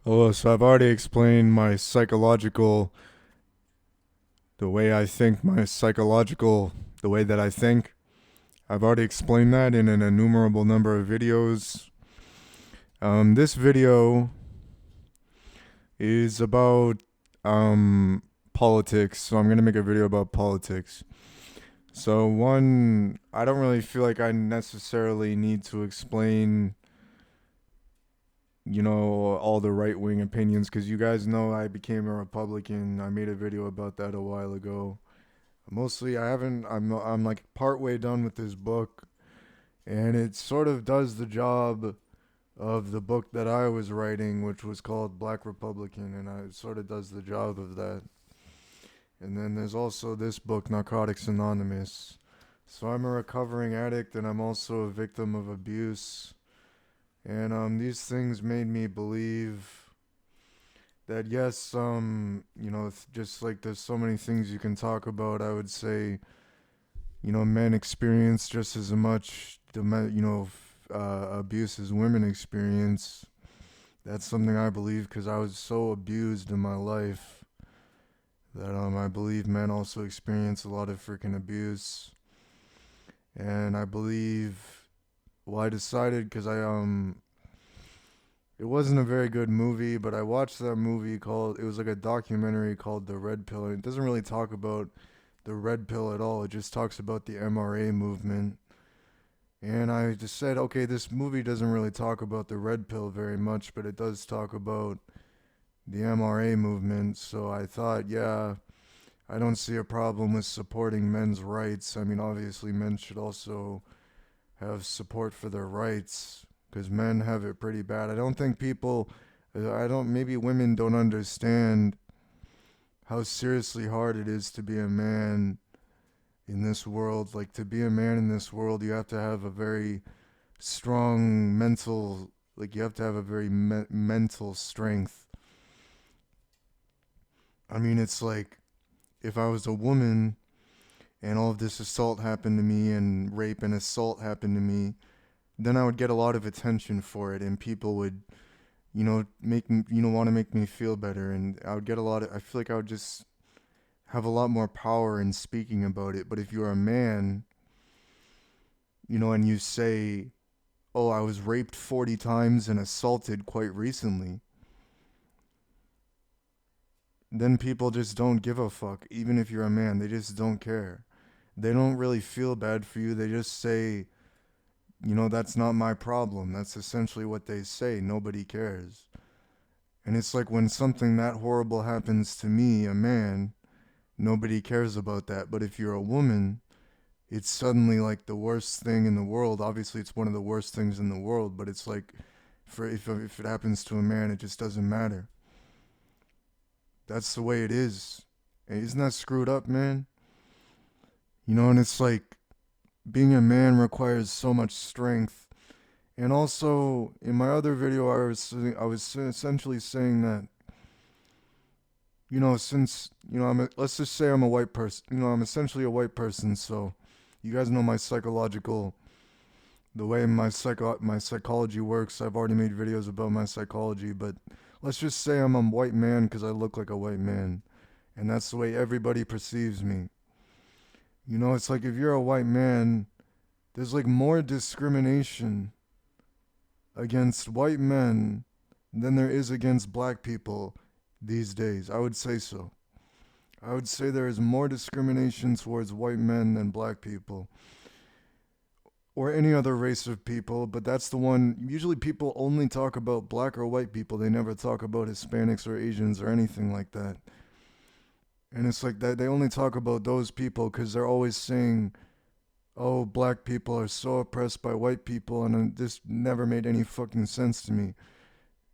Oh, so I've already explained my psychological, the way I think, the way that I think. I've already explained that in an innumerable number of videos. This video is about politics, so I'm gonna make a video about politics. So one, I don't really feel like I necessarily need to explain, all the right wing opinions because you guys know I became a Republican. I made a video about that a while ago. Mostly, I haven't. I'm like partway done with this book, and it sort of does the job of the book that I was writing, which was called Black Republican, and it sort of does the job of that. And then there's also this book, Narcotics Anonymous. So I'm a recovering addict, and I'm also a victim of abuse. And these things made me believe that yes, just like there's so many things you can talk about. I would say men experience just as much, abuse as women experience. That's something I believe because I was so abused in my life that I believe men also experience a lot of freaking abuse. And I believe, well, I decided because it wasn't a very good movie, but I watched that movie called, it was like a documentary called The Red Pill. And it doesn't really talk about the red pill at all. It just talks about the MRA movement. And I just said, okay, this movie doesn't really talk about the red pill very much, but it does talk about the MRA movement. So I thought, yeah, I don't see a problem with supporting men's rights. I mean, obviously, men should also have support for their rights because men have it pretty bad. Maybe women don't understand how seriously hard it is to be a man in this world. Like, to be a man in this world, you have to have a very strong mental, like, you have to have a very mental strength. I mean, it's like if I was a woman and all of this assault happened to me and rape and assault happened to me, then I would get a lot of attention for it and people would, want to make me feel better. And I feel like I would just have a lot more power in speaking about it. But if you're a man, and you say, oh, I was raped 40 times and assaulted quite recently, then people just don't give a fuck. Even if you're a man, they just don't care. They don't really feel bad for you. They just say, that's not my problem. That's essentially what they say. Nobody cares. And it's like when something that horrible happens to me, a man, nobody cares about that. But if you're a woman, it's suddenly like the worst thing in the world. Obviously, it's one of the worst things in the world, but it's like if it happens to a man, it just doesn't matter. That's the way it is. And isn't that screwed up, man? And it's like being a man requires so much strength. And also, in my other video, I was essentially saying that since let's just say I'm a white person. I'm essentially a white person, so you guys know the way my psychology works. I've already made videos about my psychology, but let's just say I'm a white man because I look like a white man, and that's the way everybody perceives me. It's like if you're a white man, there's like more discrimination against white men than there is against black people these days. I would say so. I would say there is more discrimination towards white men than black people or any other race of people, but that's the one. Usually people only talk about black or white people. They never talk about Hispanics or Asians or anything like that. And it's like that they only talk about those people because they're always saying, oh, black people are so oppressed by white people, and this never made any fucking sense to me.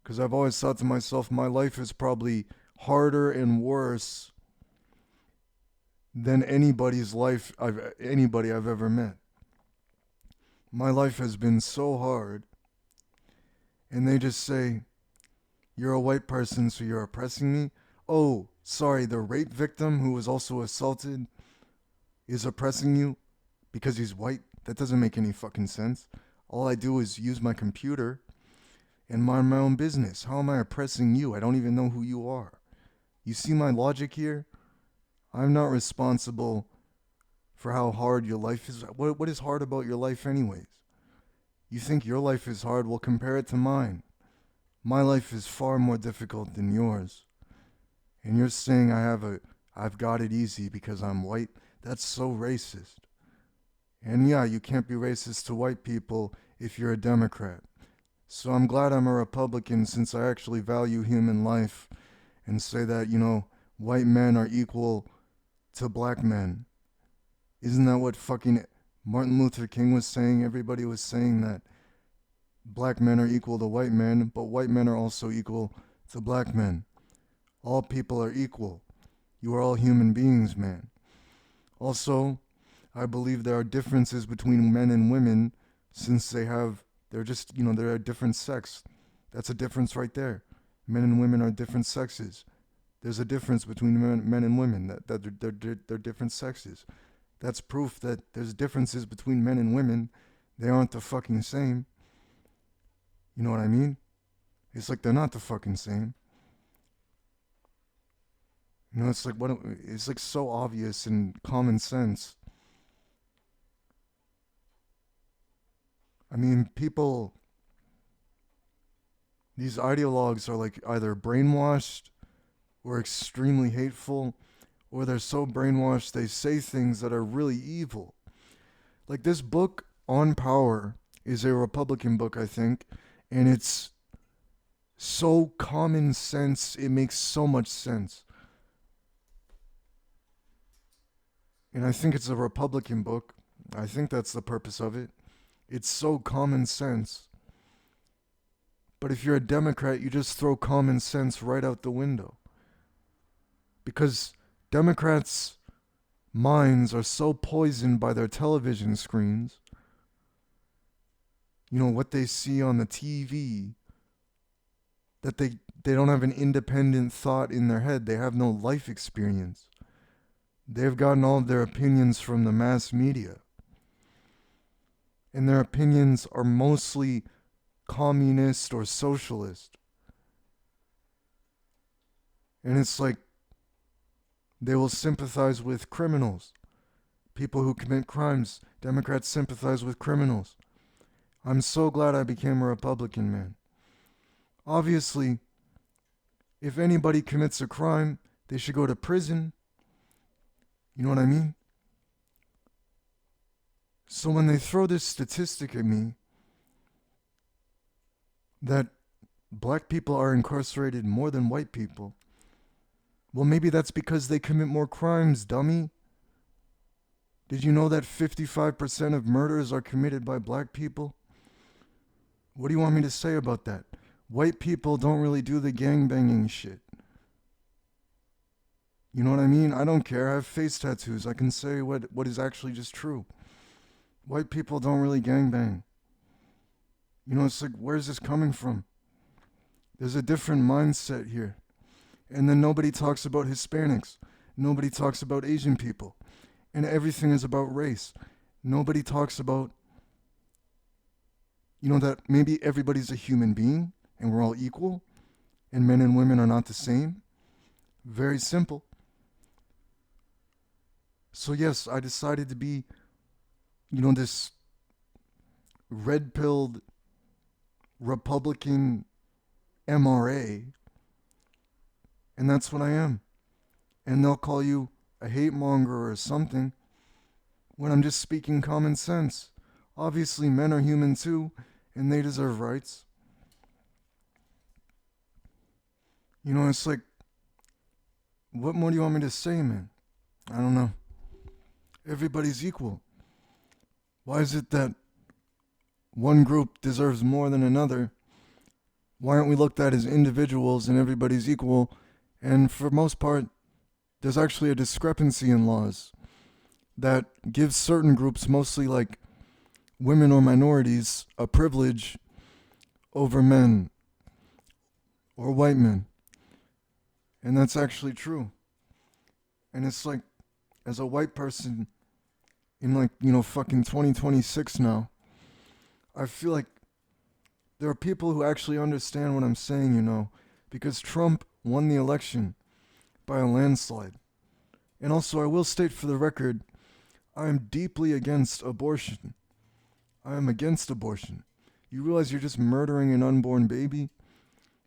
Because I've always thought to myself, my life is probably harder and worse than anybody I've ever met. My life has been so hard, and they just say, you're a white person, so you're oppressing me. Oh, sorry, the rape victim who was also assaulted is oppressing you because he's white. That doesn't make any fucking sense. All I do is use my computer and mind my own business. How am I oppressing you? I don't even know who you are. You see my logic here? I'm not responsible for how hard your life is. What is hard about your life, anyways? You think your life is hard? Well, compare it to mine. My life is far more difficult than yours. And you're saying I've got it easy because I'm white? That's so racist. And yeah, you can't be racist to white people if you're a Democrat. So I'm glad I'm a Republican since I actually value human life and say that, white men are equal to black men. Isn't that what fucking Martin Luther King was saying? Everybody was saying that black men are equal to white men, but white men are also equal to black men. All people are equal. You are all human beings, man. Also, I believe there are differences between men and women since they're a different sex. That's a difference right there. Men and women are different sexes. There's a difference between men and women, that they're different sexes. That's proof that there's differences between men and women. They aren't the fucking same. You know what I mean? It's like they're not the fucking same. It's like so obvious and common sense. I mean, these ideologues are like either brainwashed or extremely hateful, or they're so brainwashed they say things that are really evil. Like this book, On Power, is a Republican book, I think, and it's so common sense, it makes so much sense. And I think it's a Republican book. I think that's the purpose of it. It's so common sense. But if you're a Democrat, you just throw common sense right out the window. Because Democrats' minds are so poisoned by their television screens. What they see on the TV, that they don't have an independent thought in their head. They have no life experience. They've gotten all of their opinions from the mass media. And their opinions are mostly communist or socialist. And it's like they will sympathize with criminals, people who commit crimes. Democrats sympathize with criminals. I'm so glad I became a Republican, man. Obviously, if anybody commits a crime, they should go to prison. You know what I mean? So when they throw this statistic at me that black people are incarcerated more than white people, well, maybe that's because they commit more crimes, dummy. Did you know that 55% of murders are committed by black people? What do you want me to say about that? White people don't really do the gangbanging shit. You know what I mean? I don't care. I have face tattoos. I can say what is actually just true. White people don't really gangbang. It's like, where's this coming from? There's a different mindset here. And then nobody talks about Hispanics. Nobody talks about Asian people. And everything is about race. Nobody talks about, that maybe everybody's a human being and we're all equal and men and women are not the same. Very simple. So yes, I decided to be, this red-pilled Republican MRA, and that's what I am. And they'll call you a hate monger or something when I'm just speaking common sense. Obviously, men are human too, and they deserve rights. It's like, what more do you want me to say, man? I don't know. Everybody's equal. Why is it that one group deserves more than another? Why aren't we looked at as individuals and everybody's equal? And for most part, there's actually a discrepancy in laws that gives certain groups, mostly like women or minorities, a privilege over men or white men. And that's actually true. And it's like, as a white person in fucking 2026 now, I feel like There are people who actually understand what I'm saying, because Trump won the election by a landslide. And also, I will state for the record, I am deeply against abortion. I am against abortion. You realize you're just murdering an unborn baby?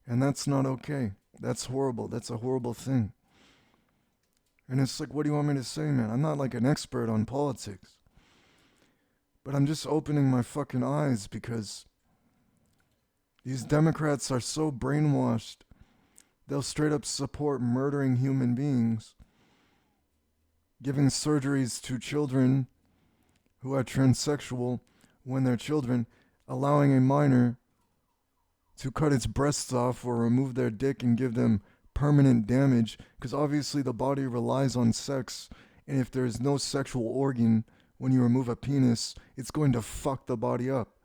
And that's not okay. That's horrible. That's a horrible thing. And it's like, what do you want me to say, man? I'm not like an expert on politics. But I'm just opening my fucking eyes because these Democrats are so brainwashed, they'll straight up support murdering human beings, giving surgeries to children who are transsexual when they're children, allowing a minor to cut its breasts off or remove their dick and give them permanent damage, because obviously the body relies on sex, and if there's no sexual organ when you remove a penis, it's going to fuck the body up,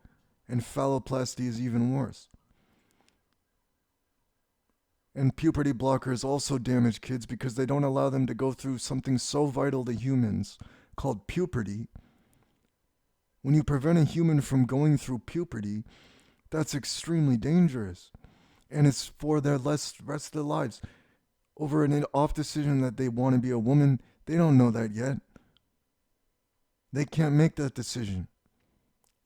and phalloplasty is even worse. And puberty blockers also damage kids because they don't allow them to go through something so vital to humans called puberty. When you prevent a human from going through puberty, that's extremely dangerous. And it's for their rest of their lives. Over an off decision that they want to be a woman, they don't know that yet. They can't make that decision.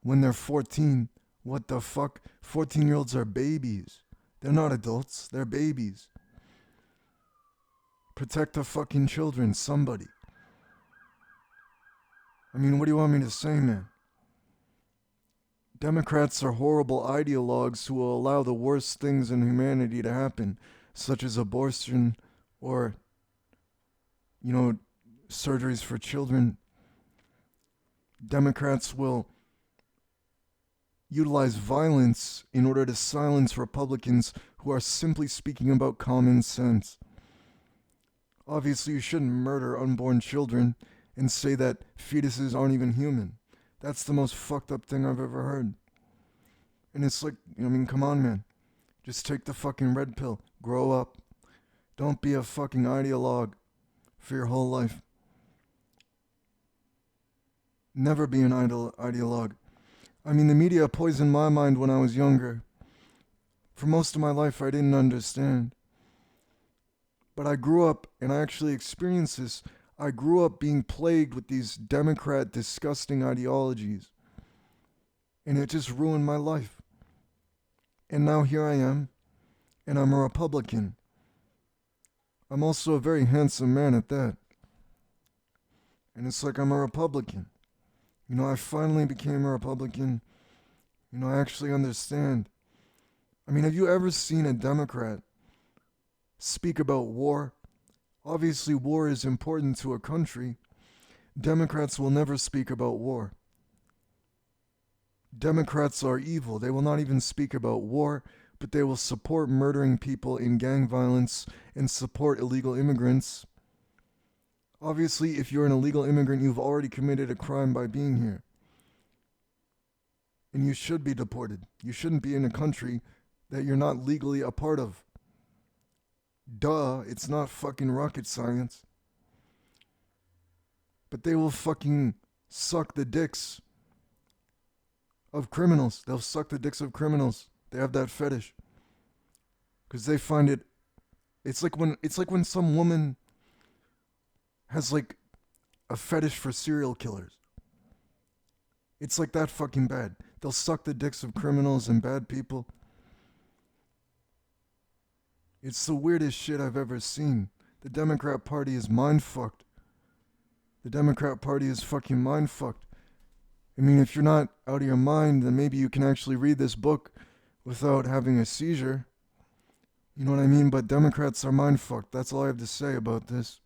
When they're 14, what the fuck? 14-year-olds are babies. They're not adults, they're babies. Protect the fucking children, somebody. I mean, what do you want me to say, man? Democrats are horrible ideologues who will allow the worst things in humanity to happen, such as abortion or, surgeries for children. Democrats will utilize violence in order to silence Republicans who are simply speaking about common sense. Obviously, you shouldn't murder unborn children and say that fetuses aren't even human. That's the most fucked up thing I've ever heard. And it's like, come on, man. Just take the fucking red pill. Grow up. Don't be a fucking ideologue for your whole life. Never be an ideologue. I mean, the media poisoned my mind when I was younger. For most of my life, I didn't understand. But I grew up, and I actually experienced this. I grew up being plagued with these Democrat disgusting ideologies. And it just ruined my life. And now here I am, and I'm a Republican. I'm also a very handsome man at that. And it's like I'm a Republican. I finally became a Republican. I actually understand. I mean, have you ever seen a Democrat speak about war? Obviously, war is important to a country. Democrats will never speak about war. Democrats are evil. They will not even speak about war, but they will support murdering people in gang violence and support illegal immigrants. Obviously, if you're an illegal immigrant, you've already committed a crime by being here. And you should be deported. You shouldn't be in a country that you're not legally a part of. Duh, it's not fucking rocket science. But they will fucking suck the dicks of criminals. They'll suck the dicks of criminals. They have that fetish. Because they find it, it's like when some woman has like a fetish for serial killers. It's like that fucking bad. They'll suck the dicks of criminals and bad people. It's the weirdest shit I've ever seen. The Democrat Party is mind-fucked. The Democrat Party is fucking mind-fucked. I mean, if you're not out of your mind, then maybe you can actually read this book without having a seizure. You know what I mean? But Democrats are mind-fucked. That's all I have to say about this.